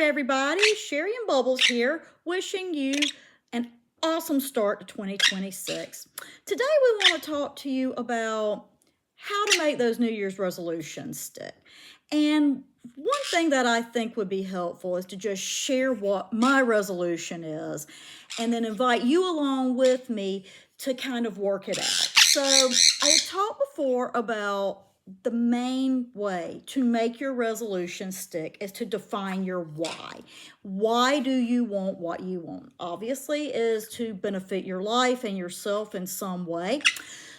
everybody. Sherry and Bubbles here, wishing you an awesome start to 2026. Today we want to talk to you about how to make those New Year's resolutions stick. And one thing that I think would be helpful is to just share what my resolution is and then invite you along with me to kind of work it out. So I had talked before about the main way to make your resolution stick is to define your why. Why do you want what you want? Obviously, is to benefit your life and yourself in some way.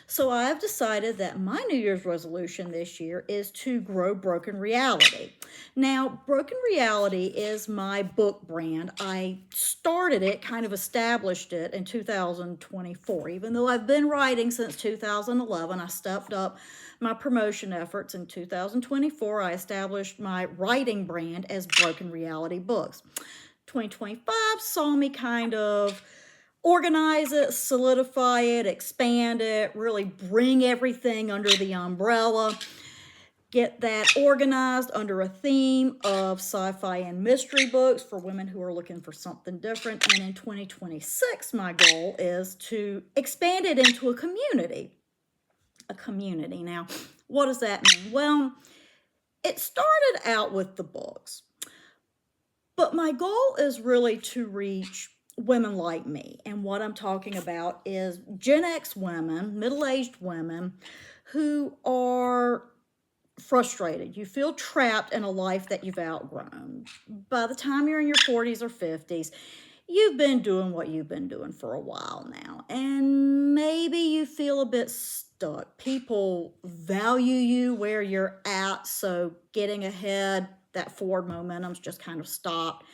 So I've decided that my New Year's resolution this year is to grow Broken Reality. Now, Broken Reality is my book brand. I started it, kind of established it in 2024. Even though I've been writing since 2011, I stepped up my promotion efforts in 2024. I established my writing brand as Broken Reality Books. 2025 saw me kind of organize it, solidify it, expand it, really bring everything under the umbrella, get that organized under a theme of sci-fi and mystery books for women who are looking for something different. And in 2026, my goal is to expand it into a community. A community. Now, what does that mean? Well, it started out with the books, but my goal is really to reach women like me. And what I'm talking about is Gen X women, middle-aged women who are frustrated. You feel trapped in a life that you've outgrown. By the time you're in your 40s or 50s, you've been doing what you've been doing for a while now. And maybe you feel a bit stuck. People value you where you're at, so getting ahead, that forward momentum's just kind of stopped.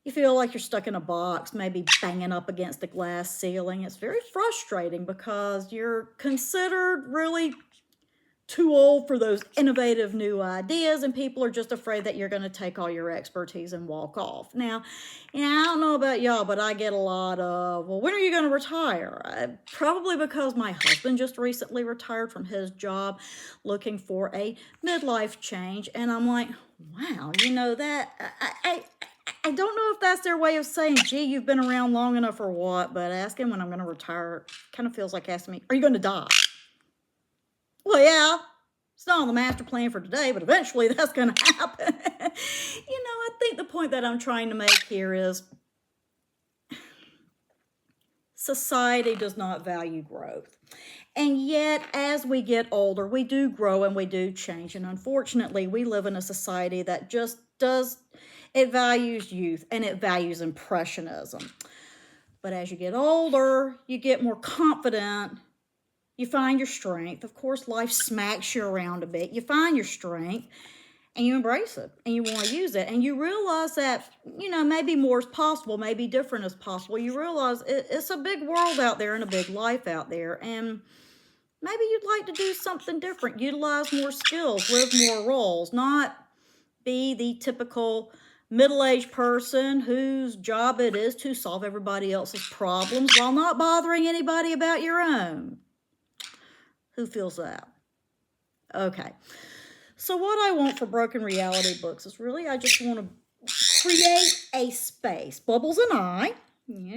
You feel like you're stuck in a box, maybe banging up against the glass ceiling. It's very frustrating because you're considered really too old for those innovative new ideas, and people are just afraid that you're going to take all your expertise and walk off. Now, I don't know about y'all, but I get a lot of, well, when are you going to retire? Probably because my husband just recently retired from his job, looking for a midlife change, and I'm like, wow, that I don't know if that's their way of saying, gee, you've been around long enough or what, but asking when I'm going to retire kind of feels like asking me, are you going to die? Well, yeah, it's not on the master plan for today, but eventually that's going to happen. I think the point that I'm trying to make here is society does not value growth. And yet, as we get older, we do grow and we do change. And unfortunately, we live in a society that just it values youth and it values impressionism. But as you get older, you get more confident. You find your strength. Of course, life smacks you around a bit. You find your strength and you embrace it and you want to use it. And you realize that, maybe more is possible, maybe different is possible. You realize it's a big world out there and a big life out there. And maybe you'd like to do something different, utilize more skills, live more roles, not be the typical middle-aged person whose job it is to solve everybody else's problems while not bothering anybody about your own. Who feels that? Okay. So what I want for Broken Reality Books is really, I just want to create a space. Bubbles and I,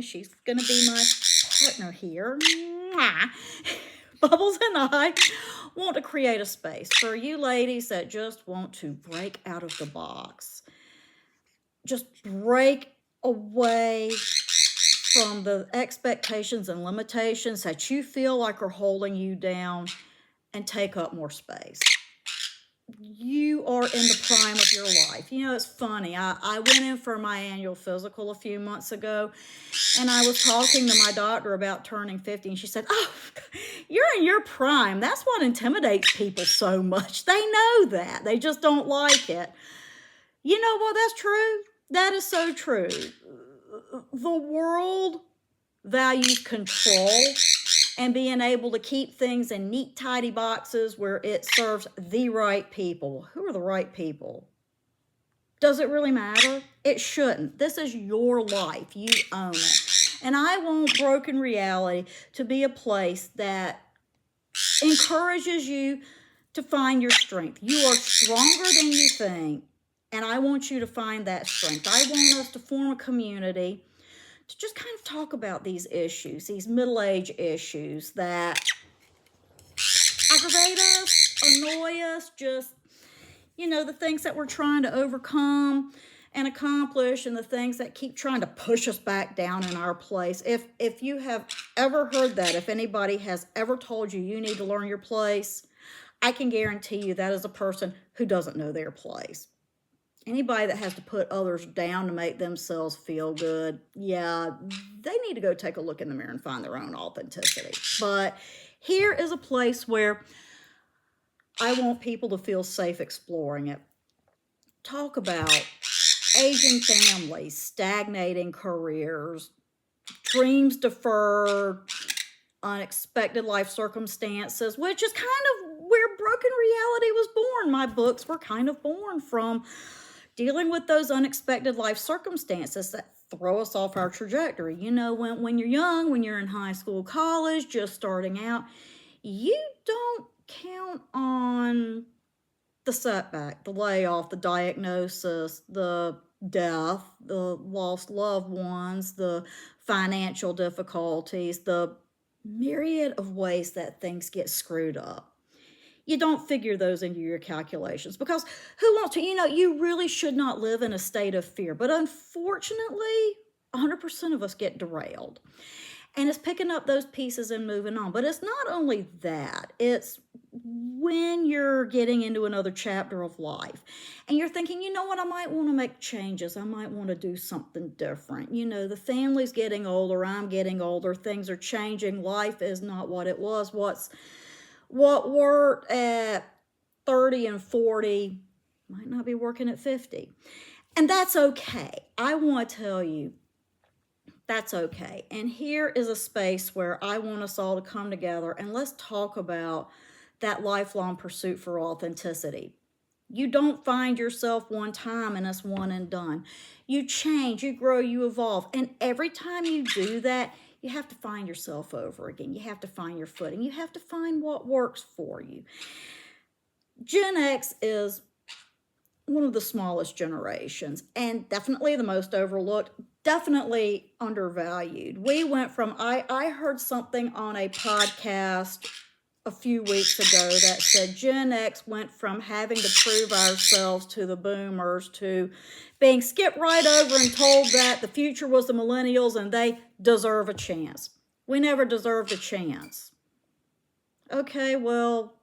she's going to be my partner here. Bubbles and I want to create a space for you ladies that just want to break out of the box. Just break away from the expectations and limitations that you feel like are holding you down and take up more space. You are in the prime of your life. It's funny. I went in for my annual physical a few months ago, and I was talking to my doctor about turning 50, and she said, oh, you're in your prime. That's what intimidates people so much. They know that. They just don't like it. You know what? That's true. That is so true. The world values control and being able to keep things in neat, tidy boxes where it serves the right people. Who are the right people? Does it really matter? It shouldn't. This is your life. You own it. And I want Broken Reality to be a place that encourages you to find your strength. You are stronger than you think. And I want you to find that strength. I want us to form a community to just kind of talk about these issues, these middle-age issues that aggravate us, annoy us, just, the things that we're trying to overcome and accomplish, and the things that keep trying to push us back down in our place. If you have ever heard that, if anybody has ever told you you need to learn your place, I can guarantee you that is a person who doesn't know their place. Anybody that has to put others down to make themselves feel good, yeah, they need to go take a look in the mirror and find their own authenticity. But here is a place where I want people to feel safe exploring it. Talk about aging families, stagnating careers, dreams deferred, unexpected life circumstances, which is kind of where Broken Reality was born. My books were kind of born from dealing with those unexpected life circumstances that throw us off our trajectory. When you're young, when you're in high school, college, just starting out, you don't count on the setback, the layoff, the diagnosis, the death, the lost loved ones, the financial difficulties, the myriad of ways that things get screwed up. You don't figure those into your calculations because who wants to? You really should not live in a state of fear. But unfortunately, 100% of us get derailed. And it's picking up those pieces and moving on. But it's not only that. It's when you're getting into another chapter of life and you're thinking, you know what, I might want to make changes. I might want to do something different. The family's getting older. I'm getting older. Things are changing. Life is not what it was. What worked at 30 and 40 might not be working at 50. And that's okay. I want to tell you, that's okay. And here is a space where I want us all to come together and let's talk about that lifelong pursuit for authenticity. You don't find yourself one time and it's one and done. You change, you grow, you evolve. And every time you do that, you have to find yourself over again. You have to find your footing. You have to find what works for you. Gen X is one of the smallest generations and definitely the most overlooked, definitely undervalued. We went from, I heard something on a podcast a few weeks ago that said Gen X went from having to prove ourselves to the boomers to being skipped right over and told that the future was the millennials and they deserve a chance. We never deserved a chance. Okay, well,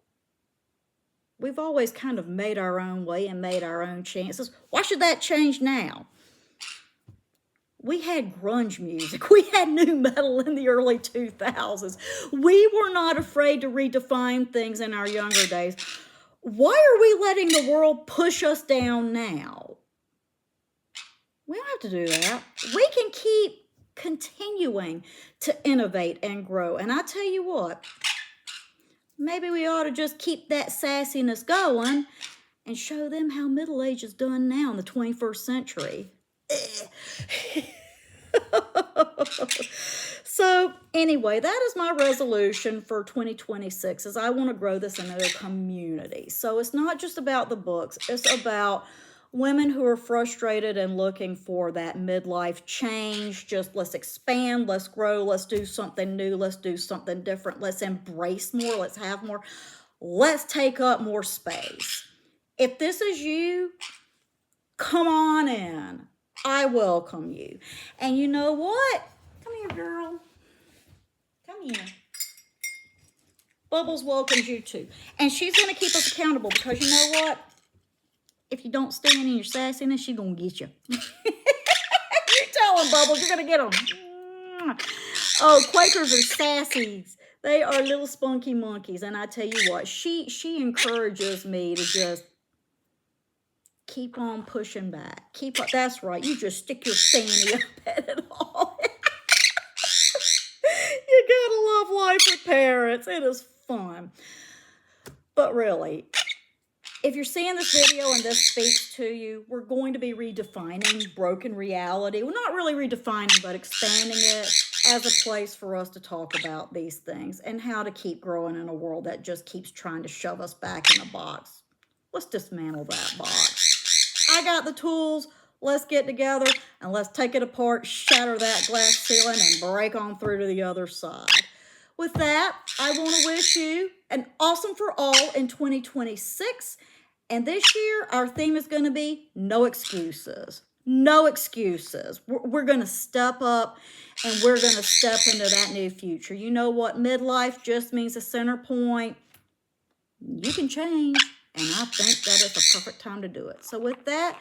we've always kind of made our own way and made our own chances. Why should that change now? We had grunge music. We had nu metal in the early 2000s. We were not afraid to redefine things in our younger days. Why are we letting the world push us down now? We don't have to do that. We can keep continuing to innovate and grow. And I tell you what, maybe we ought to just keep that sassiness going and show them how middle age is done now in the 21st century. So anyway, that is my resolution for 2026 is I want to grow this into a community. So it's not just about the books. It's about women who are frustrated and looking for that midlife change. Just let's expand, let's grow, let's do something new, let's do something different, let's embrace more, let's have more, let's take up more space. If this is you, come on in. I welcome you. And you know what? Come here, girl. Come here. Bubbles welcomes you too. And she's going to keep us accountable because you know what? If you don't stand in your sassiness, she's going to get you. You tell them, Bubbles, you're going to get them. Oh, Quakers are sassies. They are little spunky monkeys. And I tell you what, she encourages me to just keep on pushing back. Keep up. That's right. You just stick your fanny up at it all. You gotta love life with parents. It is fun. But really, if you're seeing this video and this speaks to you, we're going to be redefining broken reality. We're not really redefining, but expanding it as a place for us to talk about these things and how to keep growing in a world that just keeps trying to shove us back in a box. Let's dismantle that box. I got the tools. Let's get together and let's take it apart, shatter that glass ceiling, and break on through to the other side. With that, I want to wish you an awesome for all in 2026. And this year, our theme is going to be no excuses. No excuses. We're going to step up and we're going to step into that new future. You know what? Midlife just means a center point. You can change. And I think that is a perfect time to do it. So with that,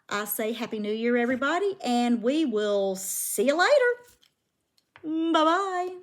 I say Happy New Year, everybody. And we will see you later. Bye-bye.